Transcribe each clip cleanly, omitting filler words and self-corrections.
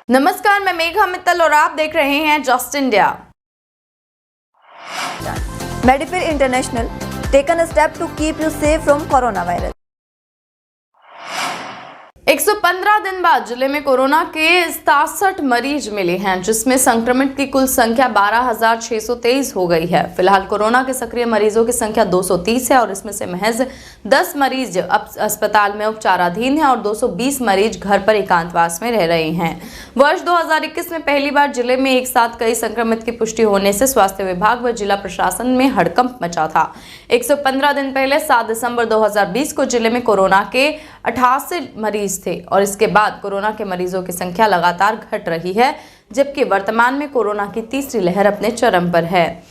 नमस्कार, मैं मेघा मित्तल और आप देख रहे हैं just India. Medifare International taken a step to keep you safe from coronavirus. 115 दिन बाद जिले में कोरोना के 67 मरीज मिले हैं, जिसमें संक्रमित की कुल संख्या 12,623 हो गई है। फिलहाल कोरोना के सक्रिय मरीजों की संख्या 230 है और इसमें से महज 10 मरीज अब अस्पताल में उपचाराधीन हैं और 220 मरीज घर पर एकांतवास में रह रहे हैं। वर्ष 2021 में पहली बार जिले में एक साथ कई संक्रमित की पुष्टि होने से स्वास्थ्य विभाग व जिला प्रशासन में हड़कंप मचा था। 115 दिन पहले 7 दिसंबर 2020 को जिले में कोरोना के 88 मरीज थे और इसके बाद कोरोना के मरीजों की संख्या लगातार घट रही है, जबकि वर्तमान में कोरोना की तीसरी लहर अपने चरम पर है।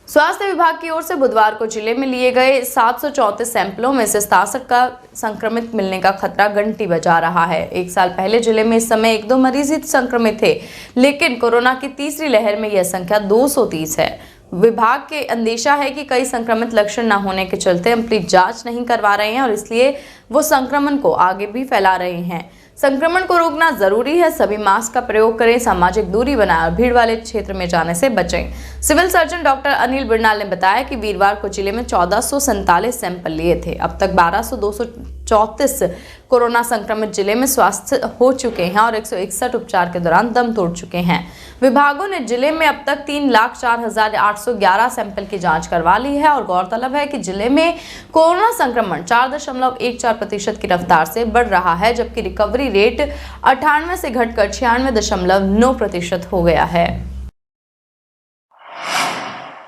स्वास्थ्य विभाग की ओर से बुधवार को जिले में लिए गए 734 सैंपलों में से 67 का संक्रमित मिलने का खतरा घंटी बजा रहा है। एक साल पहले जिले में इस समय 1-2 मरीज ही संक्रमित थे, लेकिन कोरोना की तीसरी लहर में यह संख्या 230 है। विभाग के अंदेशा है कि कई संक्रमित लक्षण न होने के चलते अपनी जांच नहीं करवा रहे हैं और इसलिए वो संक्रमण को आगे भी फैला रहे हैं। संक्रमण को रोकना जरूरी है, सभी मास्क का प्रयोग करें, सामाजिक दूरी बनाएं और भीड़ वाले क्षेत्र में जाने से बचें। सिविल सर्जन डॉक्टर अनिल बिरनाल ने बताया कि वीरवार को जिले में 1447 सैंपल लिए थे। अब तक 12,234 कोरोना संक्रमित जिले में स्वस्थ हो चुके हैं और 161 उपचार के दौरान दम तोड़ चुके हैं। विभागों ने जिले में अब तक 3,04,811 सैंपल की जांच करवा ली है और गौरतलब है कि जिले में कोरोना संक्रमण 4.14% की रफ्तार से बढ़ रहा है, जबकि रिकवरी रेट 98 से घटकर 96.9% हो गया है।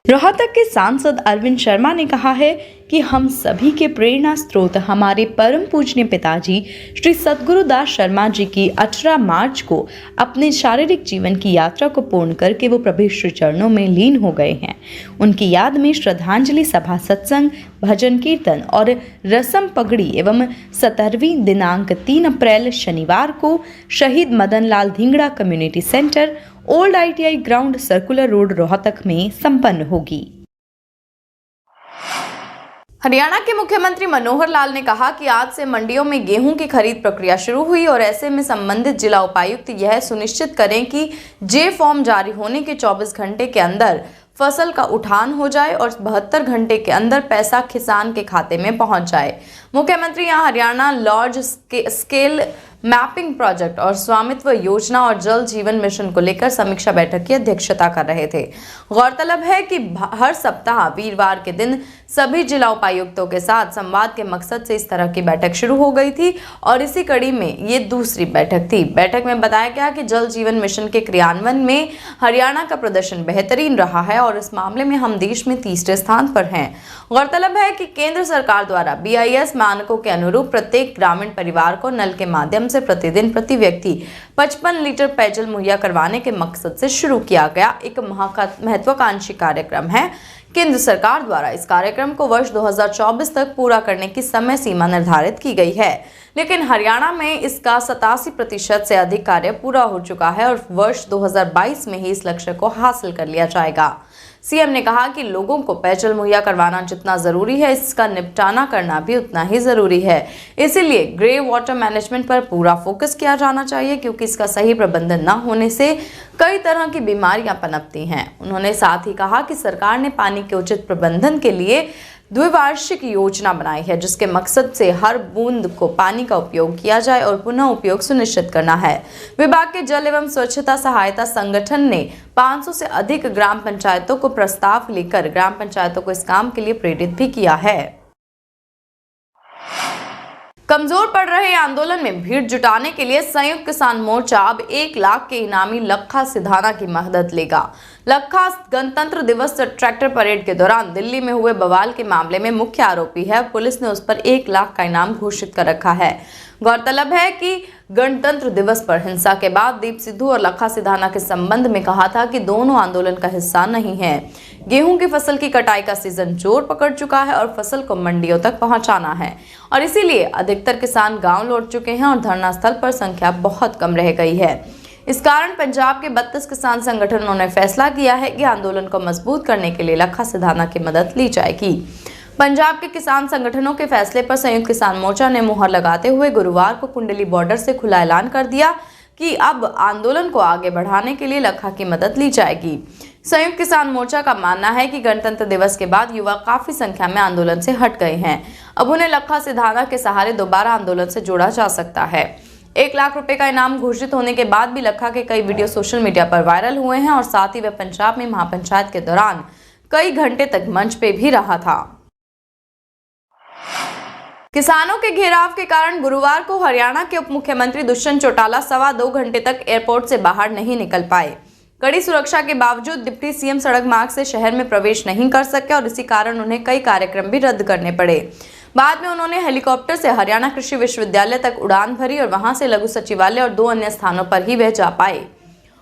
रोहतक के सांसद अरविंद शर्मा ने कहा है कि हम सभी के प्रेरणा स्रोत हमारे परम पूजनीय पिताजी श्री सद्गुरुदास शर्मा जी की 18 मार्च को अपने शारीरिक जीवन की यात्रा को पूर्ण करके वो प्रभु श्री चरणों में लीन हो गए हैं। उनकी याद में श्रद्धांजलि सभा, सत्संग, भजन कीर्तन और रसम पगड़ी एवं 17वीं दिनांक 3 अप्रैल शनिवार को शहीद Madan Lal Dhingra community centre, old ITI ground, circular road, Rohtak में संपन्न होगी। हरियाणा के मुख्यमंत्री मनोहर लाल ने कहा कि आज से मंडियों में गेहूं की खरीद प्रक्रिया शुरू हुई और ऐसे में संबंधित जिला उपायुक्त यह सुनिश्चित करें कि जे फॉर्म जारी होने के 24 घंटे के अंदर फसल का उठान हो जाए और 72 घंटे के अंदर पैसा किसान के खाते में पहुंच जाए। मुख्यमंत्री यहां Haryana large scale mapping project और स्वामित्व योजना और जल जीवन मिशन को लेकर समीक्षा बैठक की अध्यक्षता कर रहे थे। गौरतलब है कि हर सप्ताह वीरवार के दिन सभी जिला उपायुक्तों के साथ संवाद के मकसद से इस तरह की बैठक शुरू हो गई थी और इसी कड़ी में ये दूसरी बैठक थी। बैठक में बताया गया कि जल जीवन मिशन के क्रियान्वयन में हरियाणा का प्रदर्शन बेहतरीन रहा है और इस मामले में हम देश में तीसरे स्थान पर हैं। गौरतलब है कि केंद्र सरकार द्वारा BIS मानकों के अनुरूप प्रत्येक ग्रामीण परिवार को नल के माध्यम से प्रतिदिन प्रति व्यक्ति 55 लीटर पेयजल मुहैया करवाने के मकसद से शुरू किया गया एक महत्वाकांक्षी कार्यक्रम है। केंद्र सरकार द्वारा इस कार्यक्रम को वर्ष 2024 तक पूरा करने की समय सीमा निर्धारित की गई है, लेकिन हरियाणा में इसका 87% से अधिक कार्य पूरा हो चुका है और वर्ष 2022 में ही इस लक्ष्य को हासिल कर लिया जाएगा। सीएम ने कहा कि लोगों को पेयजल मुहैया करवाना जितना जरूरी है, इसका निपटाना करना भी उतना ही जरूरी है। इसीलिए ग्रे वाटर मैनेजमेंट पर पूरा फोकस किया जाना चाहिए, क्योंकि इसका सही प्रबंधन न होने से कई तरह की बीमारियां पनपती हैं। उन्होंने साथ ही कहा कि सरकार ने पानी के उचित प्रबंधन के लिए द्विवार्षिक योजना बनाई है, जिसके मकसद से हर बूंद को पानी का उपयोग किया जाए और पुनः उपयोग सुनिश्चित करना है। विभाग के जल एवं स्वच्छता सहायता संगठन ने 500 से अधिक ग्राम पंचायतों को प्रस्ताव लेकर ग्राम पंचायतों को इस काम के लिए प्रेरित भी किया है। कमजोर पड़ रहे आंदोलन में भीड़ जुटाने के लिए संयुक्त किसान मोर्चा अब 1 लाख के इनामी लखा सिधाना की मदद लेगा। लखा गणतंत्र दिवस ट्रैक्टर परेड के दौरान दिल्ली में हुए बवाल के मामले में मुख्य आरोपी है। पुलिस ने उस पर 1 लाख का इनाम घोषित कर रखा है। गौरतलब है कि गणतंत्र दिवस पर हिंसा के बाद दीप सिद्धू और लखा सिधाना के संबंध में कहा था कि दोनों आंदोलन का हिस्सा नहीं है। गेहूं की फसल की कटाई का सीजन जोर पकड़ चुका है और फसल को मंडियों तक पहुंचाना है और इसीलिए अधिकतर किसान गांव लौट चुके हैं और धरना स्थल पर संख्या बहुत कम रह गई है। इस कारण पंजाब के 32 किसान संगठनों ने फैसला किया है कि आंदोलन को मजबूत करने के लिए लखा सिधाना की मदद ली जाएगी। पंजाब के किसान संगठनों के फैसले पर संयुक्त किसान मोर्चा ने मुहर लगाते हुए गुरुवार को कुंडली बॉर्डर से खुला ऐलान कर दिया कि अब आंदोलन को आगे बढ़ाने के लिए लखा की मदद ली जाएगी। संयुक्त किसान मोर्चा का मानना है कि गणतंत्र दिवस के बाद युवा काफी संख्या में आंदोलन से हट गए हैं। अब उन्हें लखा सिधाना के सहारे दोबारा आंदोलन से जोड़ा जा सकता है। 1 लाख रुपए का इनाम घोषित होने के बाद भी लखा के कई वीडियो सोशल मीडिया पर वायरल हुए हैं और साथ ही वह पंजाब में महापंचायत के दौरान कई घंटे तक मंच पे भी रहा था। किसानों के घेराव के कारण गुरुवार को हरियाणा के उप मुख्यमंत्री दुष्यंत चौटाला 2.25 घंटे तक एयरपोर्ट से बाहर नहीं निकल पाए। कड़ी सुरक्षा के बावजूद डिप्टी सीएम सड़क मार्ग से शहर में प्रवेश नहीं कर सके और इसी कारण उन्हें कई कार्यक्रम भी रद्द करने पड़े। बाद में उन्होंने हेलीकॉप्टर से हरियाणा कृषि विश्वविद्यालय तक उड़ान भरी और वहां से लघु सचिवालय और 2 अन्य स्थानों पर ही वह जा पाए।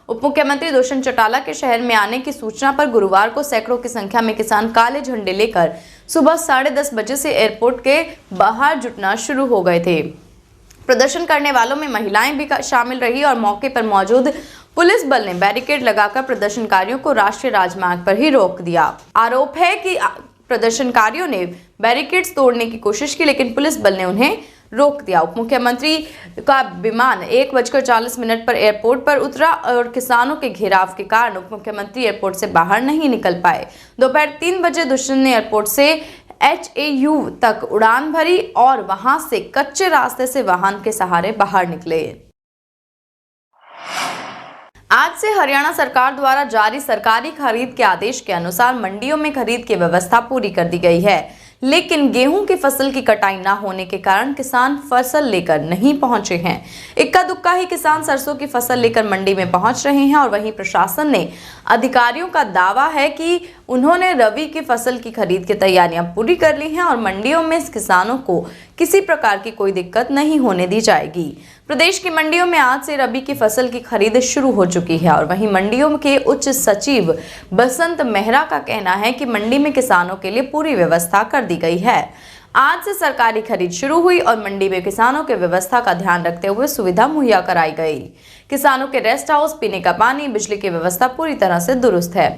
उप मुख्यमंत्री दुष्यंत चौटाला के शहर में आने की सूचना पर गुरुवार को सैकड़ों की संख्या में किसान काले झंडे लेकर सुबह 10:30 बजे से एयरपोर्ट के बाहर जुटना शुरू हो गए थे। प्रदर्शन करने वालों में महिलाएं भी शामिल रही और मौके पर मौजूद पुलिस बल ने बैरिकेड लगाकर प्रदर्शनकारियों को राष्ट्रीय राजमार्ग पर ही रोक दिया। आरोप है कि प्रदर्शनकारियों ने बैरिकेड्स तोड़ने की कोशिश की, लेकिन पुलिस बल ने उन्हें रोक दिया। उप मुख्यमंत्री का विमान 1:40 पर एयरपोर्ट पर उतरा और किसानों के घेराव के कारण उप मुख्यमंत्री एयरपोर्ट से बाहर नहीं निकल पाए। दोपहर 3 बजे दुष्यंत ने एयरपोर्ट से HAU तक उड़ान भरी और वहां से कच्चे रास्ते से वाहन के सहारे बाहर निकले। आज से हरियाणा सरकार द्वारा जारी सरकारी खरीद के आदेश के अनुसार मंडियों में खरीद की व्यवस्था पूरी कर दी गई है, लेकिन गेहूं की फसल की कटाई न होने के कारण किसान फसल लेकर नहीं पहुंचे हैं। इक्का दुक्का ही किसान सरसों की फसल लेकर मंडी में पहुंच रहे हैं और वहीं प्रशासन ने अधिकारियों का दावा है कि उन्होंने रबी की फसल की खरीद की तैयारियां पूरी कर ली हैं और मंडियों में किसानों को किसी प्रकार की कोई दिक्कत नहीं होने दी जाएगी। प्रदेश की मंडियों में आज से रबी की फसल की खरीद शुरू हो चुकी है और वहीं मंडियों के उच्च सचिव बसंत मेहरा का कहना है कि मंडी में किसानों के लिए पूरी व्यवस्था कर दी गई है। आज से सरकारी खरीद शुरू हुई और मंडी में किसानों के व्यवस्था का ध्यान रखते हुए सुविधा मुहैया कराई गई। किसानों के रेस्ट हाउस, पीने का पानी, बिजली की व्यवस्था पूरी तरह से दुरुस्त है।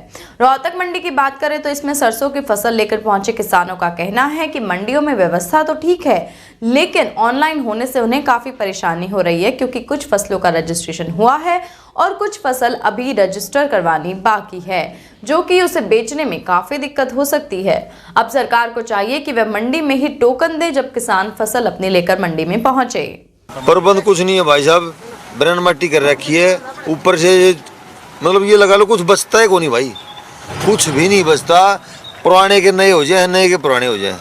रोहतक मंडी की बात करें तो इसमें सरसों की फसल लेकर पहुंचे किसानों का कहना है कि मंडियों में व्यवस्था तो ठीक है, लेकिन ऑनलाइन होने से उन्हें काफी परेशानी हो रही है क्योंकि कुछ फसलों का रजिस्ट्रेशन हुआ है और कुछ फसल अभी रजिस्टर करवानी बाकी है, जो कि उसे बेचने में काफी दिक्कत हो सकती है। अब सरकार को चाहिए कि वह मंडी में ही टोकन दे जब किसान फसल अपनी लेकर मंडी में पहुंचे। प्रबंध कुछ नहीं है भाई साहब, ब्रन मट्टी कर रखी है ऊपर से, मतलब ये लगा लो कुछ बचता है को नहीं भाई, कुछ भी नहीं बचता। पुराने के नए हो जाए, नए के पुराने हो जाए,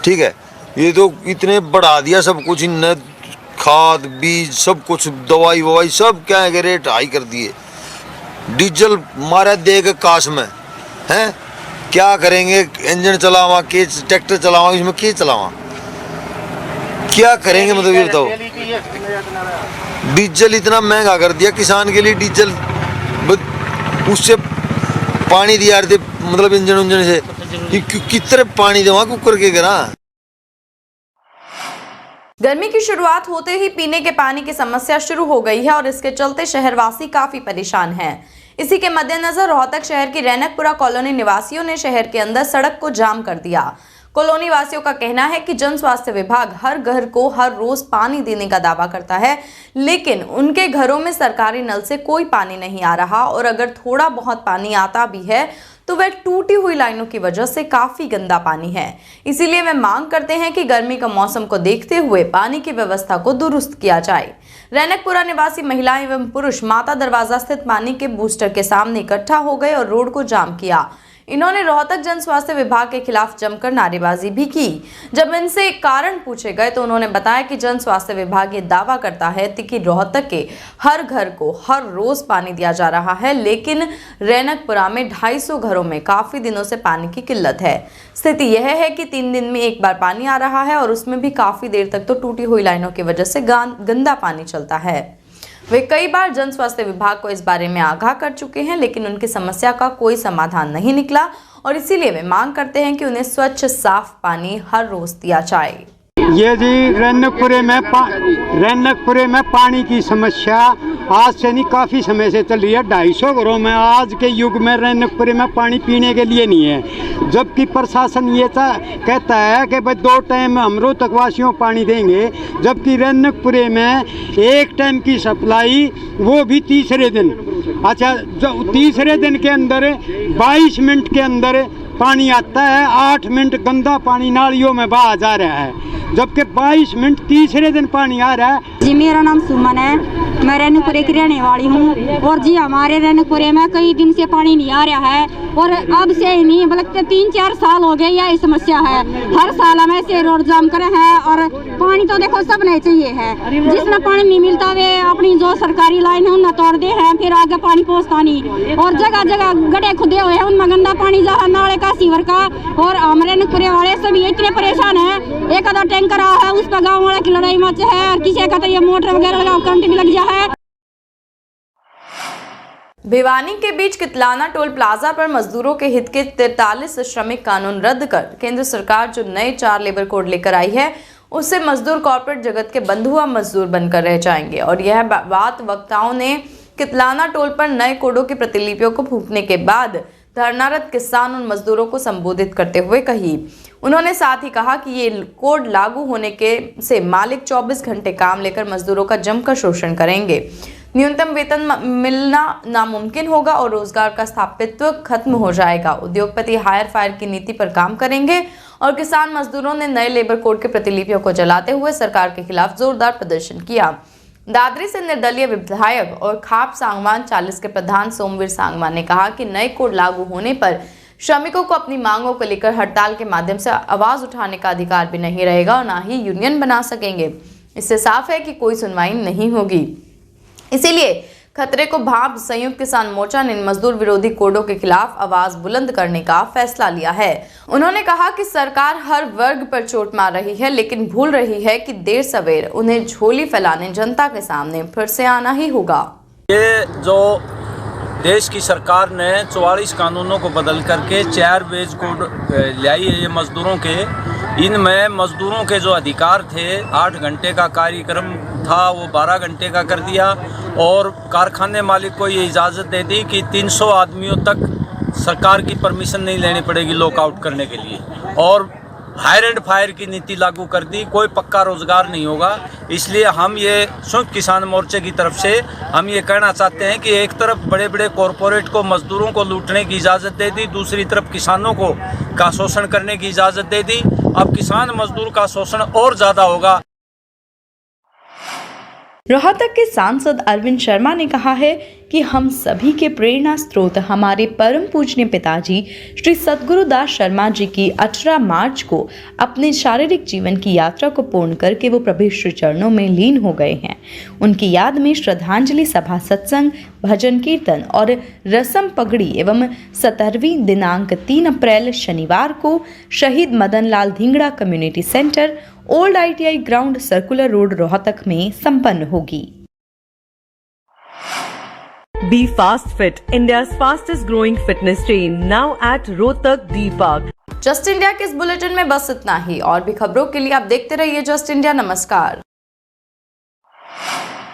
ठीक है। ये तो इतने बढ़ा दिया सब कुछ, इन खाद बीज सब कुछ, दवाई ववाई सब क्या है, रेट हाई कर दिए। डीजल मारा दे के काश में हैं, क्या करेंगे? इंजन चलावा के, ट्रैक्टर चलावा, इसमें क्या चलावा, क्या करेंगे? मतलब ये बताओ, डीजल इतना महंगा कर दिया किसान के लिए। डीजल उससे पानी दिया थे, मतलब इंजन उंजन से कितने पानी देवा कुकर के गिरा। गर्मी की शुरुआत होते ही पीने के पानी की समस्या शुरू हो गई है और इसके चलते शहरवासी काफी परेशान हैं। इसी के मद्देनजर रोहतक शहर की रैनकपुरा कॉलोनी निवासियों ने शहर के अंदर सड़क को जाम कर दिया। कॉलोनी वासियों का कहना है कि जन स्वास्थ्य विभाग हर घर को हर रोज पानी देने का दावा करता है, लेकिन उनके घरों में सरकारी नल से कोई पानी नहीं आ रहा और अगर थोड़ा बहुत पानी आता भी है तो वह टूटी हुई लाइनों की वजह से काफी गंदा पानी है। इसीलिए वे मांग करते हैं कि गर्मी का मौसम को देखते हुए पानी की व्यवस्था को दुरुस्त किया जाए। रैनकपुरा निवासी महिलाएं एवं पुरुष माता दरवाजा स्थित पानी के बूस्टर के सामने इकट्ठा हो गए और रोड को जाम किया। इन्होंने रोहतक जन स्वास्थ्य विभाग के खिलाफ जमकर नारेबाजी भी की। जब इनसे कारण पूछे गए तो उन्होंने बताया कि जन स्वास्थ्य विभाग ये दावा करता है कि रोहतक के हर घर को हर रोज पानी दिया जा रहा है, लेकिन रैनकपुरा में 250 घरों में काफी दिनों से पानी की किल्लत है। स्थिति यह है कि 3 दिन में एक बार पानी आ रहा है और उसमें भी काफी देर तक तो टूटी हुई लाइनों की वजह से गंदा पानी चलता है। वे कई बार जन स्वास्थ्य विभाग को इस बारे में आगाह कर चुके हैं, लेकिन उनकी समस्या का कोई समाधान नहीं निकला और इसीलिए वे मांग करते हैं कि उन्हें स्वच्छ साफ पानी हर रोज दिया जाए। ये जी रैनकपुरे में पानी की समस्या आज से नहीं काफ़ी समय से चल रही है। 250 घरों में आज के युग में रैनकपुरे में पानी पीने के लिए नहीं है, जबकि प्रशासन ये कहता है कि भाई 2 टाइम हम रोहतकवासियों पानी देंगे, जबकि रैनकपुरे में 1 टाइम की सप्लाई वो भी तीसरे दिन। अच्छा, जो तीसरे दिन के अंदर 22 मिनट के अंदर पानी आता है, 8 मिनट गंदा पानी नालियों में बहा जा रहा है, जबकि 22 मिनट तीसरे दिन पानी आ रहा है। जी मेरा नाम सुमन है, मैं रैनकपुरे की रहने वाली हूँ। और जी हमारे रैनकपुरे में कई दिन से पानी नहीं आ रहा है, और अब से ही नहीं बल्कि 3-4 साल हो गए यह समस्या है। हर साल हम ऐसे रोड जाम करे हैं, और पानी तो देखो सब नहीं चाहिए है। जिसमें पानी नहीं मिलता वे अपनी जो सरकारी लाइन है उनमें तोड़ दे हैं, फिर आगे पानी पहुँचता नहीं। और जगह जगह गड्ढे खुदे हुए हैं, उनमें गंदा पानी जा नाले का सीवर का। और हम रैनकपुरे वाले सभी इतने परेशान हैं, एक आधा टैंकर आ है उस पर गाँव वाले की लड़ाई मच है, और किसी का तो ये मोटर वगैरह लगा करंट भी लग जाए है। भिवानी के बीच कितलाना टोल प्लाजा पर मजदूरों के हित के 43 श्रमिक कानून रद्द कर केंद्र सरकार जो नए 4 लेबर कोड लेकर आई है, उससे मजदूर कॉर्पोरेट जगत के बंधुआ मजदूर बनकर रह जाएंगे। और यह बात वक्ताओं ने कितलाना टोल पर नए कोडों की प्रतिलिपियों को फूंकने के बाद धरनारत किसान और मजदूरों को संबोधित करते हुए कही। उन्होंने साथ ही कहा कि ये कोड लागू होने से मालिक 24 घंटे काम लेकर मजदूरों का जमकर शोषण करेंगे, न्यूनतम वेतन मिलना नामुमकिन होगा और रोजगार का स्थापित्व खत्म हो जाएगा। उद्योगपति हायर फायर की नीति पर काम करेंगे। और किसान मजदूरों ने नए लेबर कोड के प्रतिलिपियों को जलाते हुए सरकार के खिलाफ जोरदार प्रदर्शन किया। दादरी से निर्दलीय विधायक और खाप सांगवान 40 के प्रधान सोमवीर सांगवान ने कहा कि नए कोड लागू होने पर श्रमिकों को अपनी मांगों को लेकर हड़ताल के माध्यम से आवाज उठाने का अधिकार भी नहीं रहेगा और न ही यूनियन बना सकेंगे। इससे साफ है कि कोई सुनवाई नहीं होगी। इसीलिए खतरे को भांप संयुक्त किसान मोर्चा ने मजदूर विरोधी कोडों के खिलाफ आवाज बुलंद करने का फैसला लिया है। उन्होंने कहा कि सरकार हर वर्ग पर चोट मार रही है, लेकिन भूल रही है कि देर सवेर उन्हें झोली फैलाने जनता के सामने फिर से आना ही होगा। ये जो देश की सरकार ने 44 कानूनों को बदल करके 4 वेज कोड लाई है ये मजदूरों के, इनमें मजदूरों के जो अधिकार थे 8 घंटे का कार्यक्रम था वो 12 घंटे का कर दिया, और कारखाने मालिक को ये इजाज़त दे दी कि 300 आदमियों तक सरकार की परमिशन नहीं लेनी पड़ेगी लॉकआउट करने के लिए, और हायर एंड फायर की नीति लागू कर दी। कोई पक्का रोजगार नहीं होगा। इसलिए हम ये संयुक्त किसान मोर्चे की तरफ से हम ये कहना चाहते हैं कि एक तरफ बड़े बड़े कॉरपोरेट को मजदूरों को लूटने की इजाज़त दे दी, दूसरी तरफ किसानों को का शोषण करने की इजाज़त दे दी। अब किसान मजदूर का शोषण और ज़्यादा होगा। रोहतक के सांसद अरविंद शर्मा ने कहा है कि हम सभी के प्रेरणा स्रोत हमारे परम पूजनीय पिताजी श्री सद्गुरुदास शर्मा जी की 18 मार्च को अपने शारीरिक जीवन की यात्रा को पूर्ण करके वो प्रभु श्री चरणों में लीन हो गए हैं। उनकी याद में श्रद्धांजलि सभा, सत्संग, भजन कीर्तन और रसम पगड़ी एवं 17वीं दिनांक 3 अप्रैल शनिवार को शहीद Madan Lal Dhingra community centre, old ITI ground, circular road, Rohtak में संपन्न होगी। Be Fast Fit, India's fastest growing fitness chain, now at Rohtak D Park. Just India के इस बुलेटिन में बस इतना ही। और भी खबरों के लिए आप देखते रहिए जस्ट इंडिया। नमस्कार।